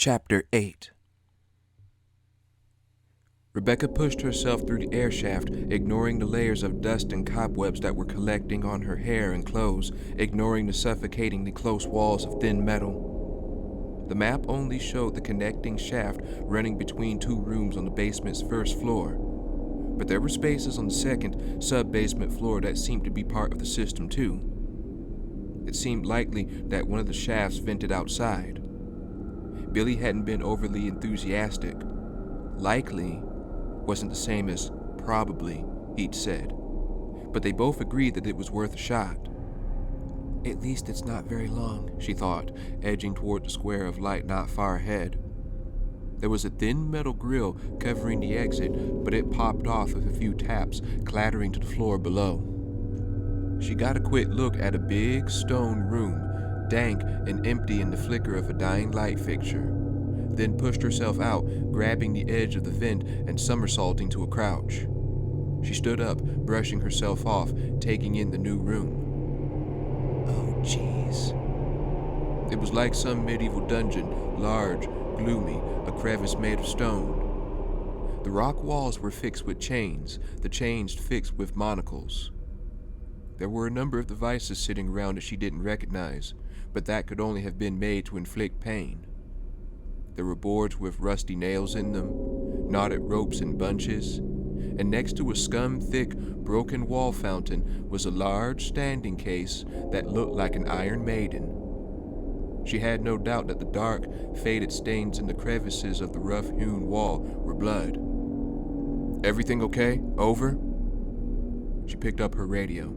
Chapter 8. Rebecca pushed herself through the air shaft, ignoring the layers of dust and cobwebs that were collecting on her hair and clothes, ignoring the suffocatingly close walls of thin metal. The map only showed the connecting shaft running between two rooms on the basement's first floor, but there were spaces on the second, sub-basement floor that seemed to be part of the system too. It seemed likely that one of the shafts vented outside. Billy hadn't been overly enthusiastic. Likely wasn't the same as probably, he'd said, but they both agreed that it was worth a shot. At least it's not very long, she thought, edging toward the square of light not far ahead. There was a thin metal grill covering the exit, but it popped off with a few taps, clattering to the floor below. She got a quick look at a big stone room, dank and empty in the flicker of a dying light fixture, then pushed herself out, grabbing the edge of the vent and somersaulting to a crouch. She stood up, brushing herself off, taking in the new room. Oh, jeez. It was like some medieval dungeon, large, gloomy, a crevice made of stone. The rock walls were fixed with chains, the chains fixed with monocles. There were a number of devices sitting around that she didn't recognize, but that could only have been made to inflict pain. There were boards with rusty nails in them, knotted ropes in bunches, and next to a scum-thick, broken wall fountain was a large standing case that looked like an Iron Maiden. She had no doubt that the dark, faded stains in the crevices of the rough-hewn wall were blood. "Everything okay? Over?" She picked up her radio.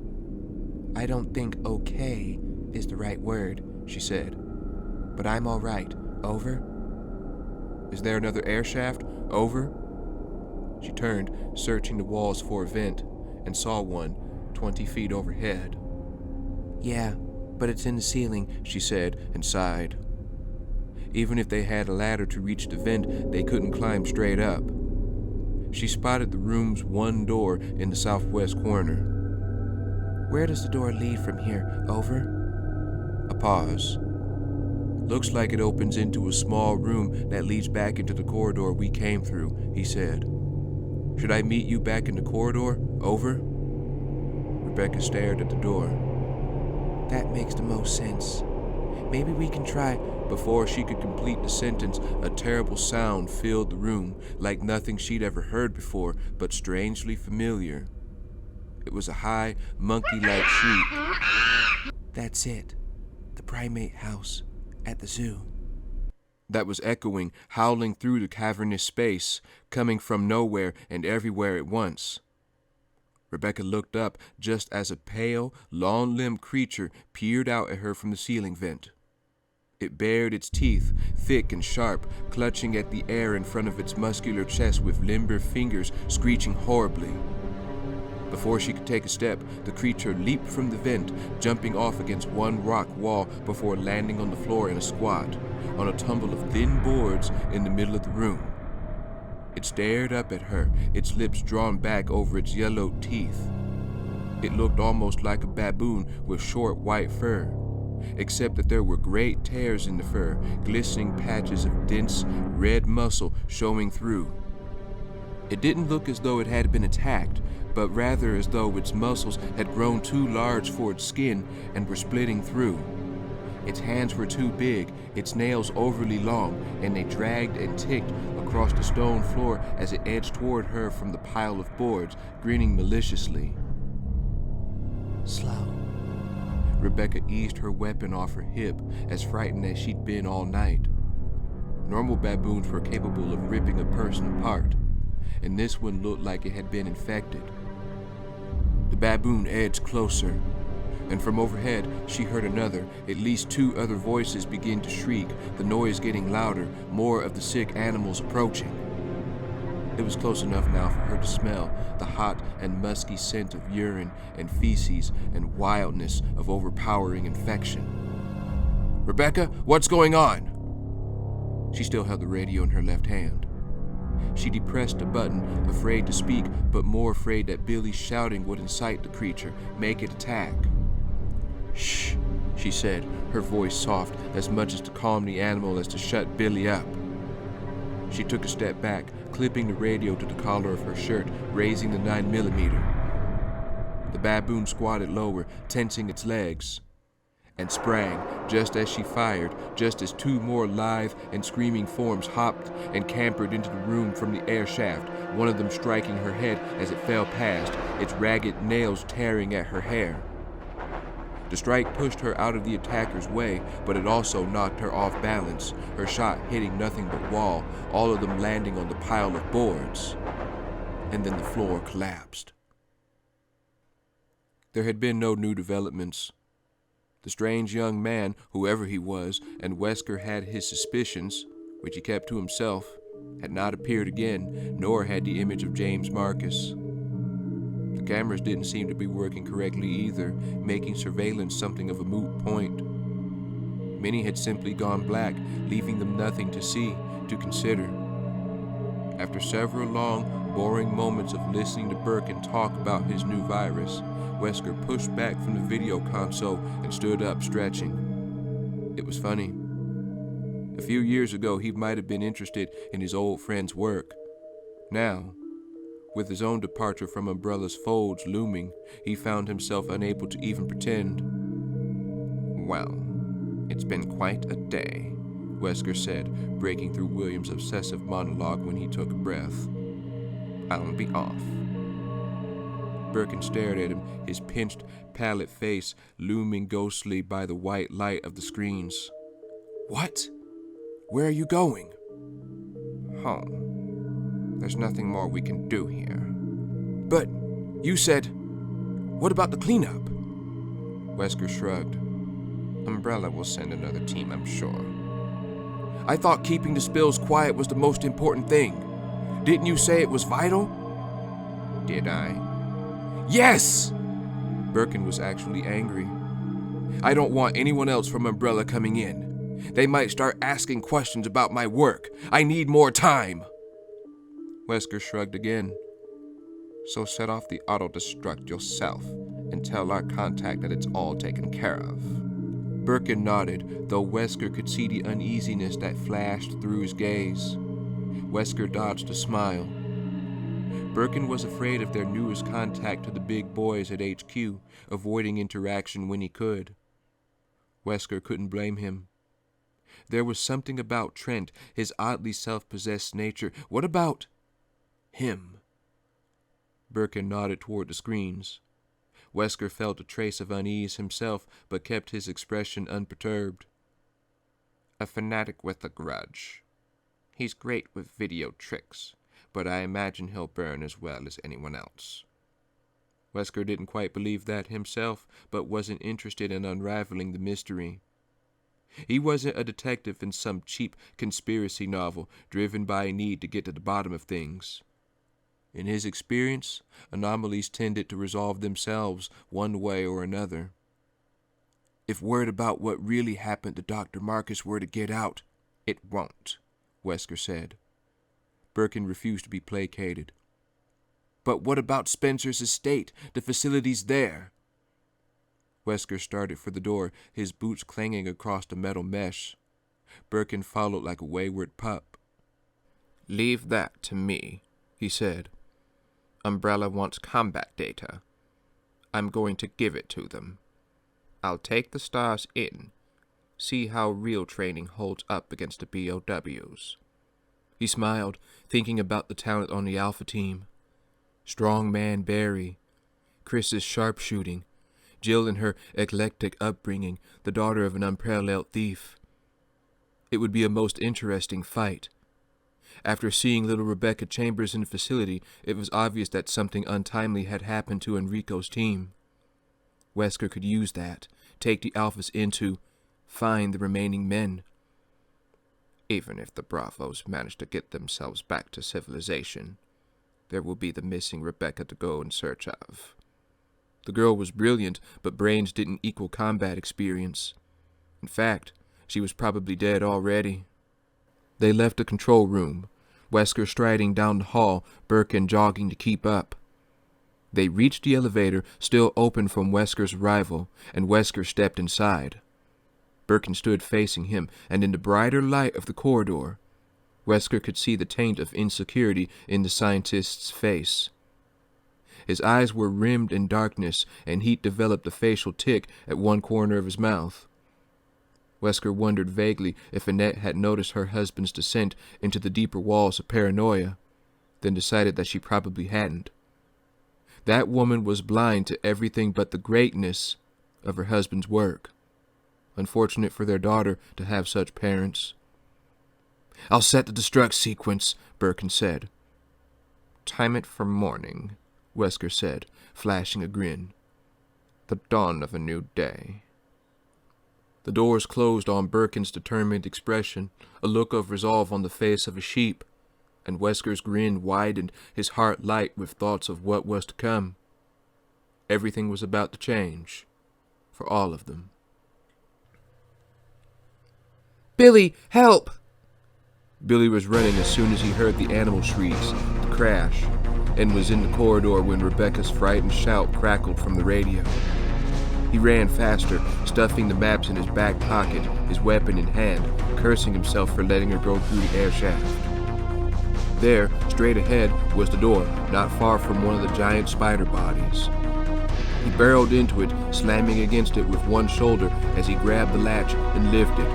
"I don't think okay is the right word," she said. "But I'm all right. Over?" "Is there another air shaft? Over?" She turned, searching the walls for a vent, and saw one 20 feet overhead. "Yeah, but it's in the ceiling," she said, and sighed. Even if they had a ladder to reach the vent, they couldn't climb straight up. She spotted the room's one door in the southwest corner. "Where does the door lead from here? Over?" A pause. "Looks like it opens into a small room that leads back into the corridor we came through," he said. "Should I meet you back in the corridor? Over?" Rebecca stared at the door. "That makes the most sense. Maybe we can try." Before she could complete the sentence, a terrible sound filled the room, like nothing she'd ever heard before, but strangely familiar. It was a high, monkey-like shriek. "That's it. The primate house at the zoo." That was echoing, howling through the cavernous space, coming from nowhere and everywhere at once. Rebecca looked up just as a pale, long-limbed creature peered out at her from the ceiling vent. It bared its teeth, thick and sharp, clutching at the air in front of its muscular chest with limber fingers screeching horribly. Before she could take a step, the creature leaped from the vent, jumping off against one rock wall before landing on the floor in a squat, on a tumble of thin boards in the middle of the room. It stared up at her, its lips drawn back over its yellowed teeth. It looked almost like a baboon with short white fur, except that there were great tears in the fur, glistening patches of dense, red muscle showing through. It didn't look as though it had been attacked, but rather as though its muscles had grown too large for its skin and were splitting through. Its hands were too big, its nails overly long, and they dragged and ticked across the stone floor as it edged toward her from the pile of boards, grinning maliciously. "Slow." Rebecca eased her weapon off her hip, as frightened as she'd been all night. Normal baboons were capable of ripping a person apart, and this one looked like it had been infected. The baboon edged closer, and from overhead she heard another, at least two other voices begin to shriek, the noise getting louder, more of the sick animals approaching. It was close enough now for her to smell the hot and musky scent of urine and feces and wildness of overpowering infection. "Rebecca, what's going on?" She still held the radio in her left hand. She depressed a button, afraid to speak, but more afraid that Billy's shouting would incite the creature, make it attack. "Shh," she said, her voice soft, as much as to calm the animal as to shut Billy up. She took a step back, clipping the radio to the collar of her shirt, raising the 9mm. The baboon squatted lower, tensing its legs, and sprang, just as she fired, just as two more lithe and screaming forms hopped and campered into the room from the air shaft, one of them striking her head as it fell past, its ragged nails tearing at her hair. The strike pushed her out of the attacker's way, but it also knocked her off balance, her shot hitting nothing but wall, all of them landing on the pile of boards. And then the floor collapsed. There had been no new developments. The strange young man, whoever he was, and Wesker had his suspicions, which he kept to himself, had not appeared again, nor had the image of James Marcus. The cameras didn't seem to be working correctly either, making surveillance something of a moot point. Many had simply gone black, leaving them nothing to see, to consider. After several long, boring moments of listening to Birkin talk about his new virus, Wesker pushed back from the video console and stood up, stretching. It was funny. A few years ago, he might have been interested in his old friend's work. Now, with his own departure from Umbrella's folds looming, he found himself unable to even pretend. "Well, it's been quite a day," Wesker said, breaking through William's obsessive monologue when he took a breath. "I'll be off." Birkin stared at him, his pinched, pallid face looming ghostly by the white light of the screens. "What? Where are you going?" "Home. There's nothing more we can do here." "But you said... What about the cleanup?" Wesker shrugged. "Umbrella will send another team, I'm sure." "I thought keeping the spills quiet was the most important thing. Didn't you say it was vital?" "Did I?" "Yes!" Birkin was actually angry. "I don't want anyone else from Umbrella coming in. They might start asking questions about my work. I need more time." Wesker shrugged again. "So set off the auto-destruct yourself and tell our contact that it's all taken care of." Birkin nodded, though Wesker could see the uneasiness that flashed through his gaze. Wesker dodged a smile. Birkin was afraid of their newest contact to the big boys at HQ, avoiding interaction when he could. Wesker couldn't blame him. There was something about Trent, his oddly self-possessed nature. What about him? Birkin nodded toward the screens. Wesker felt a trace of unease himself, but kept his expression unperturbed. "A fanatic with a grudge. He's great with video tricks, but I imagine he'll burn as well as anyone else." Wesker didn't quite believe that himself, but wasn't interested in unraveling the mystery. He wasn't a detective in some cheap conspiracy novel, driven by a need to get to the bottom of things. In his experience, anomalies tended to resolve themselves one way or another. If word about what really happened to Dr. Marcus were to get out, it won't, Wesker said. Birkin refused to be placated. "But what about Spencer's estate, the facilities there?" Wesker started for the door, his boots clanging across the metal mesh. Birkin followed like a wayward pup. "Leave that to me," he said. "Umbrella wants combat data. I'm going to give it to them. I'll take the stars in, see how real training holds up against the BOWs. He smiled, thinking about the talent on the Alpha team. Strong man Barry, Chris's sharpshooting, Jill and her eclectic upbringing, the daughter of an unparalleled thief. It would be a most interesting fight. After seeing little Rebecca Chambers in the facility, it was obvious that something untimely had happened to Enrico's team. Wesker could use that, take the Alphas into, find the remaining men. Even if the Bravos manage to get themselves back to civilization, there will be the missing Rebecca to go in search of. The girl was brilliant, but brains didn't equal combat experience. In fact, she was probably dead already. They left the control room, Wesker striding down the hall, Birkin jogging to keep up. They reached the elevator, still open from Wesker's arrival, and Wesker stepped inside. Birkin stood facing him, and in the brighter light of the corridor, Wesker could see the taint of insecurity in the scientist's face. His eyes were rimmed in darkness, and heat developed a facial tic at one corner of his mouth. Wesker wondered vaguely if Annette had noticed her husband's descent into the deeper walls of paranoia, then decided that she probably hadn't. That woman was blind to everything but the greatness of her husband's work. Unfortunate for their daughter to have such parents. "I'll set the destruct sequence," Birkin said. "Time it for morning," Wesker said, flashing a grin. "The dawn of a new day." The doors closed on Birkin's determined expression, a look of resolve on the face of a sheep, and Wesker's grin widened, his heart light with thoughts of what was to come. Everything was about to change, for all of them. "Billy, help!" Billy was running as soon as he heard the animal shrieks, the crash, and was in the corridor when Rebecca's frightened shout crackled from the radio. He ran faster, stuffing the maps in his back pocket, his weapon in hand, cursing himself for letting her go through the air shaft. There, straight ahead, was the door, not far from one of the giant spider bodies. He barreled into it, slamming against it with one shoulder as he grabbed the latch and lifted.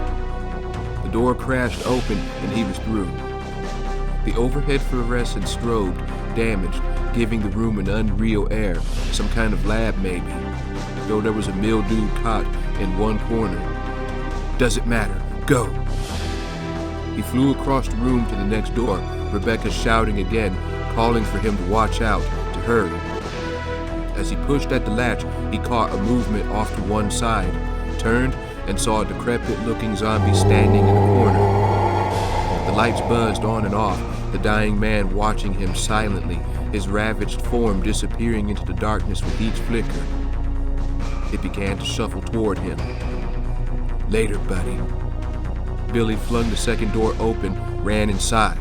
The door crashed open and he was through. The overhead fluorescent strobed, damaged, giving the room an unreal air, some kind of lab maybe, though there was a mildewed cot in one corner. "Doesn't matter, go!" He flew across the room to the next door, Rebecca shouting again, calling for him to watch out, to hurry. As he pushed at the latch, he caught a movement off to one side, turned, and saw a decrepit-looking zombie standing in the corner. The lights buzzed on and off, the dying man watching him silently, his ravaged form disappearing into the darkness with each flicker. It began to shuffle toward him. "Later, buddy." Billy flung the second door open, ran inside.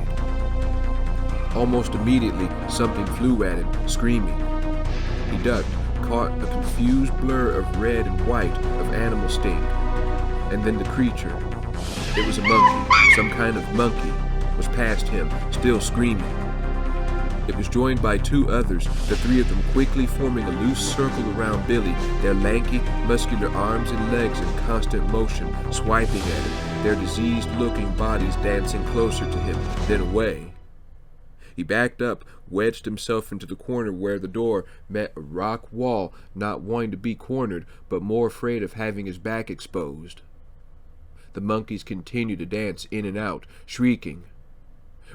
Almost immediately, something flew at him, screaming. He ducked, caught a confused blur of red and white of animal stink. And then the creature. It was a monkey, some kind of monkey, was past him, still screaming. It was joined by two others, the three of them quickly forming a loose circle around Billy, their lanky, muscular arms and legs in constant motion, swiping at him, their diseased-looking bodies dancing closer to him, then away. He backed up, wedged himself into the corner where the door met a rock wall, not wanting to be cornered, but more afraid of having his back exposed. The monkeys continued to dance in and out, shrieking.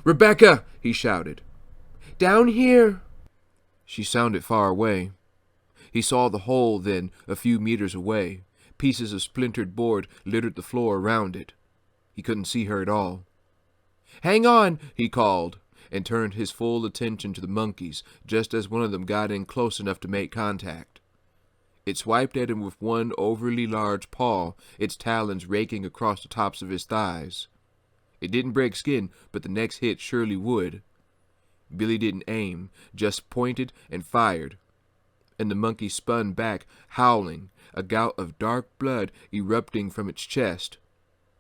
"Rebecca!" he shouted. "Down here!" She sounded far away. He saw the hole then, a few meters away. Pieces of splintered board littered the floor around it. He couldn't see her at all. "Hang on!" he called, and turned his full attention to the monkeys, just as one of them got in close enough to make contact. It swiped at him with one overly large paw, its talons raking across the tops of his thighs. It didn't break skin, but the next hit surely would. Billy didn't aim, just pointed and fired. And the monkey spun back, howling, a gout of dark blood erupting from its chest.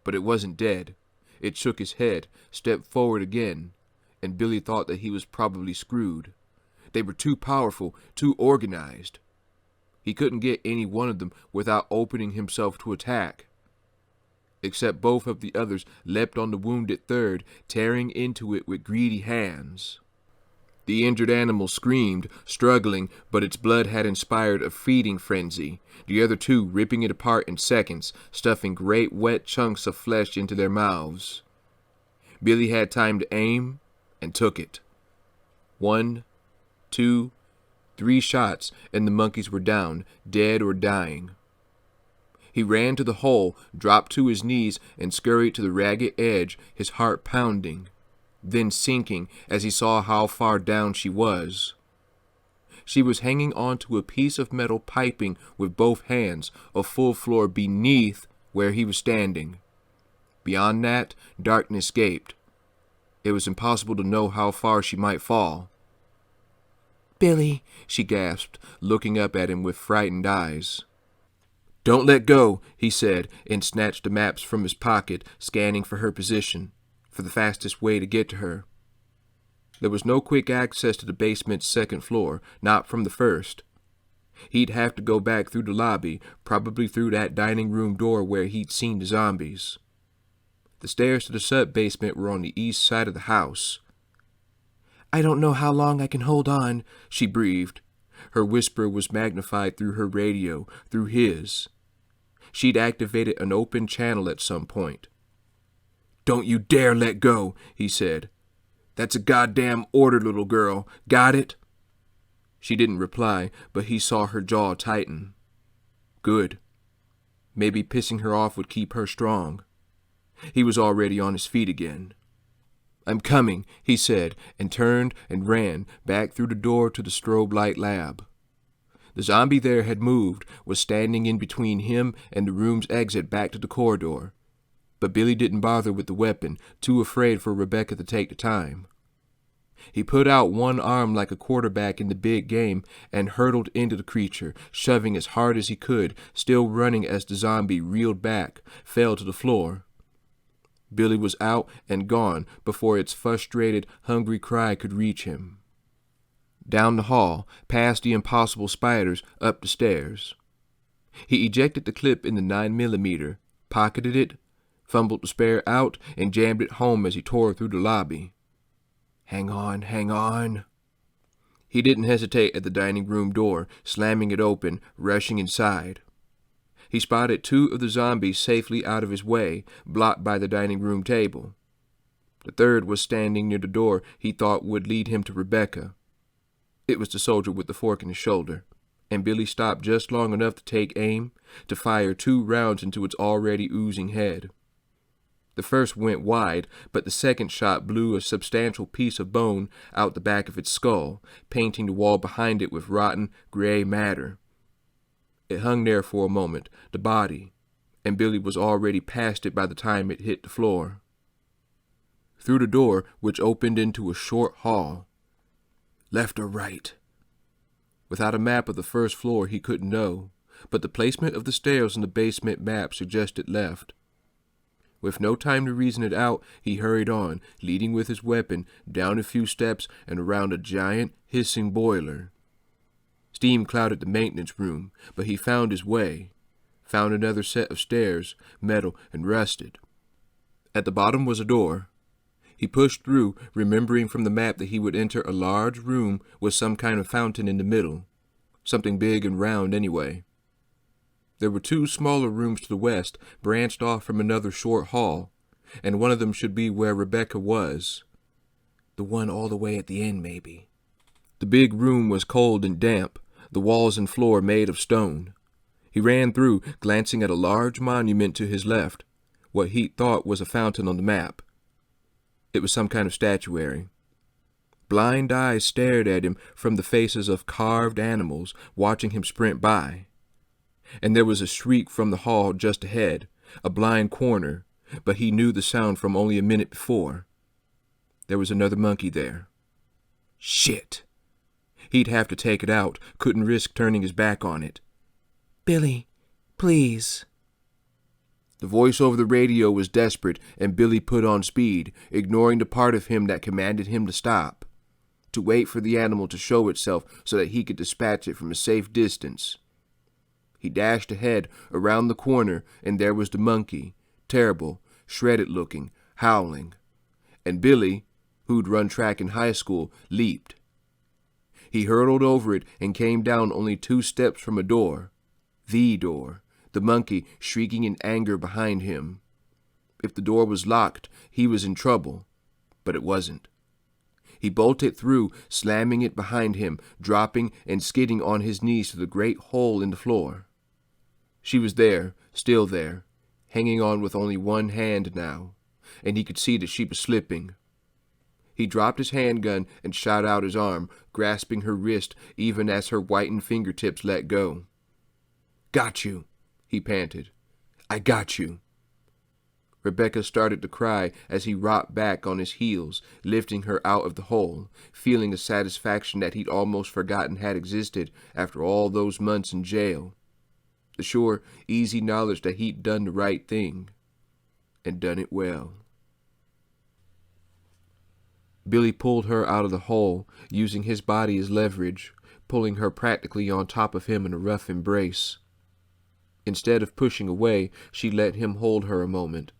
But it wasn't dead. It shook his head, stepped forward again, and Billy thought that he was probably screwed. They were too powerful, too organized. He couldn't get any one of them without opening himself to attack. Except both of the others leapt on the wounded third, tearing into it with greedy hands. The injured animal screamed, struggling, but its blood had inspired a feeding frenzy, the other two ripping it apart in seconds, stuffing great wet chunks of flesh into their mouths. Billy had time to aim, and took it. 1, 2, 3 shots, and the monkeys were down, dead or dying. He ran to the hole, dropped to his knees, and scurried to the ragged edge, his heart pounding, then sinking as he saw how far down she was. She was hanging onto a piece of metal piping with both hands, a full floor beneath where he was standing. Beyond that, darkness gaped. It was impossible to know how far she might fall. "Billy," she gasped, looking up at him with frightened eyes. "Don't let go," he said, and snatched the maps from his pocket, scanning for her position. for the fastest way to get to her. There was no quick access to the basement's second floor, not from the first. He'd have to go back through the lobby, probably through that dining room door where he'd seen the zombies. The stairs to the sub-basement were on the east side of the house. "I don't know how long I can hold on," she breathed. Her whisper was magnified through her radio, through his. She'd activated an open channel at some point. "Don't you dare let go," he said. "That's a goddamn order, little girl. Got it?" She didn't reply, but he saw her jaw tighten. Good. Maybe pissing her off would keep her strong. He was already on his feet again. "I'm coming," he said, and turned and ran back through the door to the strobe light lab. The zombie there had moved, was standing in between him and the room's exit back to the corridor. But Billy didn't bother with the weapon, too afraid for Rebecca to take the time. He put out one arm like a quarterback in the big game and hurtled into the creature, shoving as hard as he could, still running as the zombie reeled back, fell to the floor. Billy was out and gone before its frustrated, hungry cry could reach him. Down the hall, past the impossible spiders, up the stairs. He ejected the clip in the 9mm, pocketed it, fumbled the spare out, and jammed it home as he tore through the lobby. Hang on, hang on. He didn't hesitate at the dining room door, slamming it open, rushing inside. He spotted two of the zombies safely out of his way, blocked by the dining room table. The third was standing near the door he thought would lead him to Rebecca. It was the soldier with the fork in his shoulder, and Billy stopped just long enough to take aim, to fire 2 rounds into its already oozing head. The first went wide, but the second shot blew a substantial piece of bone out the back of its skull, painting the wall behind it with rotten, gray matter. It hung there for a moment, the body, and Billy was already past it by the time it hit the floor. Through the door, which opened into a short hall. Left or right? Without a map of the first floor, he couldn't know, but the placement of the stairs on the basement map suggested left. With no time to reason it out, he hurried on, leading with his weapon, down a few steps and around a giant, hissing boiler. Steam clouded the maintenance room, but he found his way, found another set of stairs, metal and rusted. At the bottom was a door. He pushed through, remembering from the map that he would enter a large room with some kind of fountain in the middle, something big and round anyway. There were 2 smaller rooms to the west, branched off from another short hall, and one of them should be where Rebecca was. The one all the way at the end, maybe. The big room was cold and damp, the walls and floor made of stone. He ran through, glancing at a large monument to his left, what he thought was a fountain on the map. It was some kind of statuary. Blind eyes stared at him from the faces of carved animals, watching him sprint by. And there was a shriek from the hall just ahead, a blind corner, but he knew the sound from only a minute before. There was another monkey there. Shit! He'd have to take it out, couldn't risk turning his back on it. "Billy, please." The voice over the radio was desperate, and Billy put on speed, ignoring the part of him that commanded him to stop, to wait for the animal to show itself so that he could dispatch it from a safe distance. He dashed ahead, around the corner, and there was the monkey, terrible, shredded-looking, howling. And Billy, who'd run track in high school, leaped. He hurtled over it and came down only 2 steps from a door. The door, the monkey shrieking in anger behind him. If the door was locked, he was in trouble, but it wasn't. He bolted through, slamming it behind him, dropping and skidding on his knees to the great hole in the floor. She was there, still there, hanging on with only one hand now, and he could see that she was slipping. He dropped his handgun and shot out his arm, grasping her wrist even as her whitened fingertips let go. "Got you," he panted. "I got you." Rebecca started to cry as he rocked back on his heels, lifting her out of the hole, feeling a satisfaction that he'd almost forgotten had existed after all those months in jail. The sure, easy knowledge that he'd done the right thing, and done it well. Billy pulled her out of the hole, using his body as leverage, pulling her practically on top of him in a rough embrace. Instead of pushing away, she let him hold her a moment,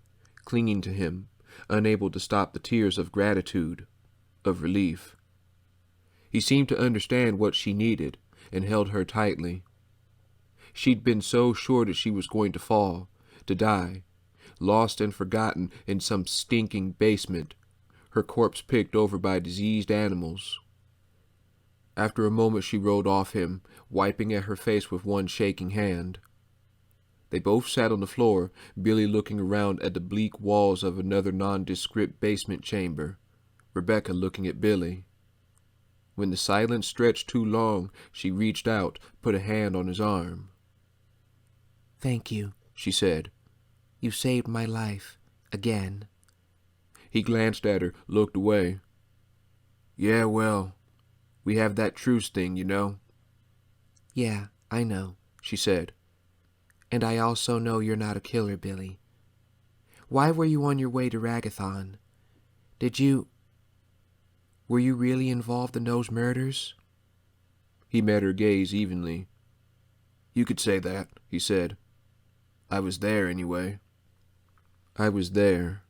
clinging to him, unable to stop the tears of gratitude, of relief. He seemed to understand what she needed and held her tightly. She'd been so sure that she was going to fall, to die, lost and forgotten in some stinking basement, her corpse picked over by diseased animals. After a moment she rolled off him, wiping at her face with one shaking hand. They both sat on the floor, Billy looking around at the bleak walls of another nondescript basement chamber, Rebecca looking at Billy. When the silence stretched too long, she reached out, put a hand on his arm. "Thank you," she said. "You saved my life. Again." He glanced at her, looked away. "Yeah, well, we have that truce thing, you know." "Yeah, I know," she said. "And I also know you're not a killer, Billy. Why were you on your way to Ragathon? Were you really involved in those murders?" He met her gaze evenly. "You could say that," he said. "I was there, anyway." I was there.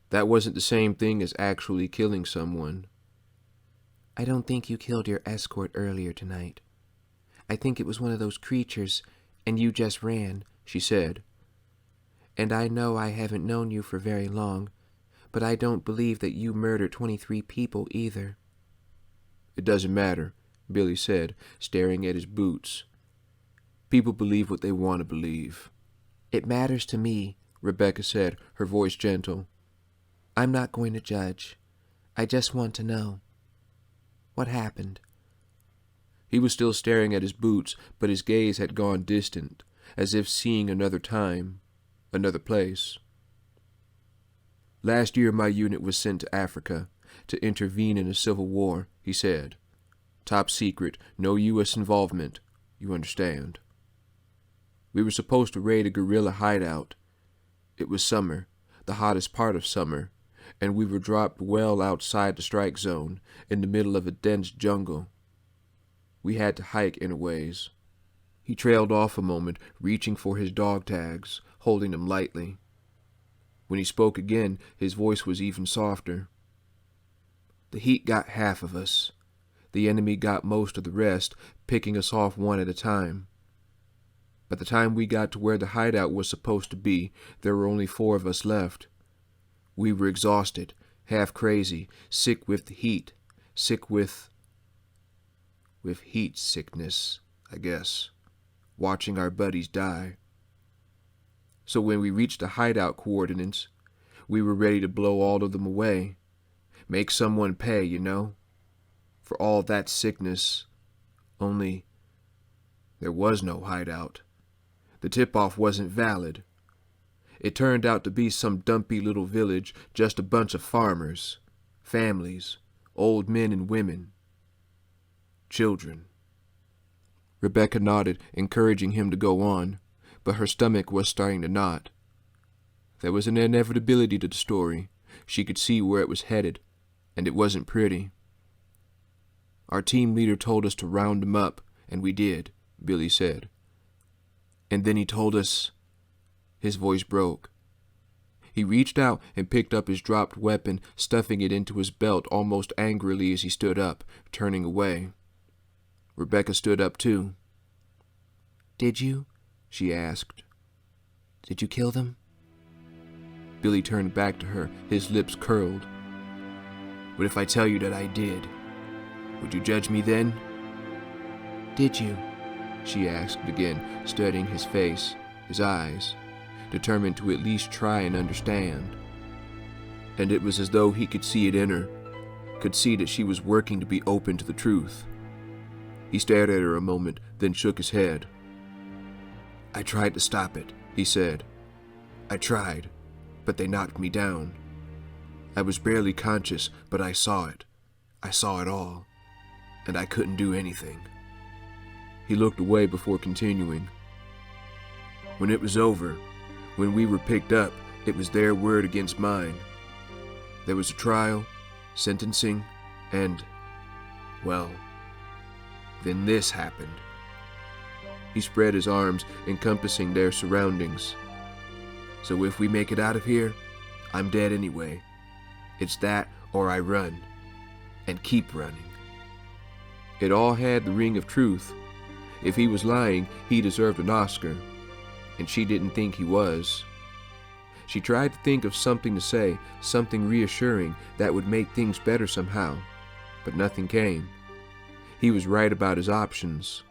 That wasn't the same thing as actually killing someone. "I don't think you killed your escort earlier tonight. I think it was one of those creatures, and you just ran," she said. "And I know I haven't known you for very long, but I don't believe that you murdered 23 people either." "It doesn't matter," Billy said, staring at his boots. "People believe what they want to believe." "It matters to me," Rebecca said, her voice gentle. "I'm not going to judge. I just want to know. What happened?" He was still staring at his boots, but his gaze had gone distant, as if seeing another time, another place. "Last year my unit was sent to Africa to intervene in a civil war," he said. "Top secret, no U.S. involvement, you understand. We were supposed to raid a guerrilla hideout. It was summer, the hottest part of summer, and we were dropped well outside the strike zone, in the middle of a dense jungle. We had to hike in a ways." He trailed off a moment, reaching for his dog tags, holding them lightly. When he spoke again, his voice was even softer. "The heat got half of us. The enemy got most of the rest, picking us off one at a time. By the time we got to where the hideout was supposed to be, there were only 4 of us left. We were exhausted, half crazy, sick with the heat, sick with heat sickness, I guess, watching our buddies die. So when we reached the hideout coordinates, we were ready to blow all of them away. Make someone pay, you know, for all that sickness. Only there was no hideout. The tip-off wasn't valid. It turned out to be some dumpy little village, just a bunch of farmers, families, old men and women, children." Rebecca nodded, encouraging him to go on, but her stomach was starting to knot. There was an inevitability to the story. She could see where it was headed, and it wasn't pretty. "Our team leader told us to round them up, and we did," Billy said. "And then he told us—" His voice broke. He reached out and picked up his dropped weapon, stuffing it into his belt almost angrily as he stood up, turning away. Rebecca stood up too. "Did you?" she asked. "Did you kill them?" Billy turned back to her, his lips curled. "What if I tell you that I did? Would you judge me then?" "Did you?" she asked again, studying his face, his eyes, determined to at least try and understand. And it was as though he could see it in her, could see that she was working to be open to the truth. He stared at her a moment, then shook his head. "I tried to stop it," he said. "I tried, but they knocked me down. I was barely conscious, but I saw it. I saw it all, and I couldn't do anything." He looked away before continuing. "When it was over, when we were picked up, it was their word against mine. There was a trial, sentencing, and, well, then this happened. He spread his arms, encompassing their surroundings. So if we make it out of here, I'm dead anyway. It's that or I run, and keep running. It all had the ring of truth. If he was lying, he deserved an Oscar, and she didn't think he was. She tried to think of something to say, something reassuring that would make things better somehow, but nothing came. He was right about his options.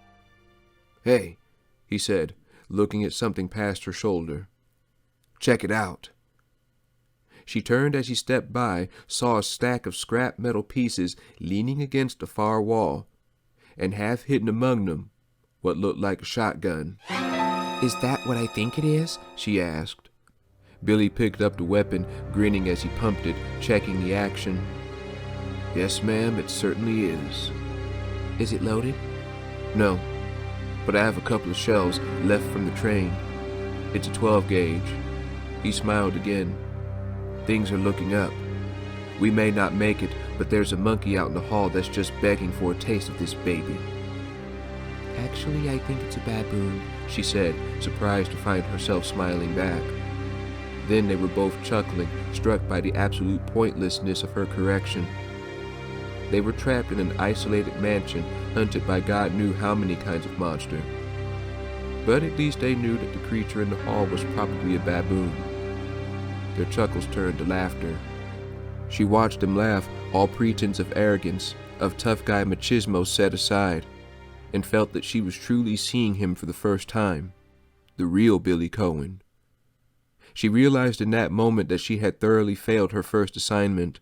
"Hey," he said, looking at something past her shoulder. "Check it out." She turned as he stepped by, saw a stack of scrap metal pieces leaning against a far wall, and half hidden among them, what looked like a shotgun. Is that what I think it is? She asked. Billy picked up the weapon, grinning as he pumped it, checking the action. "Yes, ma'am, it certainly is." Is it loaded? "No, but I have a couple of shells left from the train. It's a 12 gauge. He smiled again. "Things are looking up. We may not make it, but there's a monkey out in the hall that's just begging for a taste of this baby." Actually, I think it's a baboon, she said, surprised to find herself smiling back. Then they were both chuckling, struck by the absolute pointlessness of her correction. They were trapped in an isolated mansion, hunted by God knew how many kinds of monster. But at least they knew that the creature in the hall was probably a baboon. Their chuckles turned to laughter. She watched them laugh, all pretense of arrogance, of tough guy machismo set aside, and felt that she was truly seeing him for the first time, the real Billy Cohen. She realized in that moment that she had thoroughly failed her first assignment.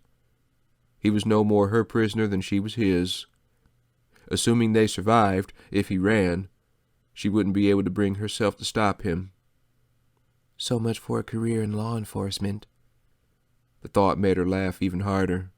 He was no more her prisoner than she was his. Assuming they survived, if he ran, she wouldn't be able to bring herself to stop him. So much for a career in law enforcement. The thought made her laugh even harder.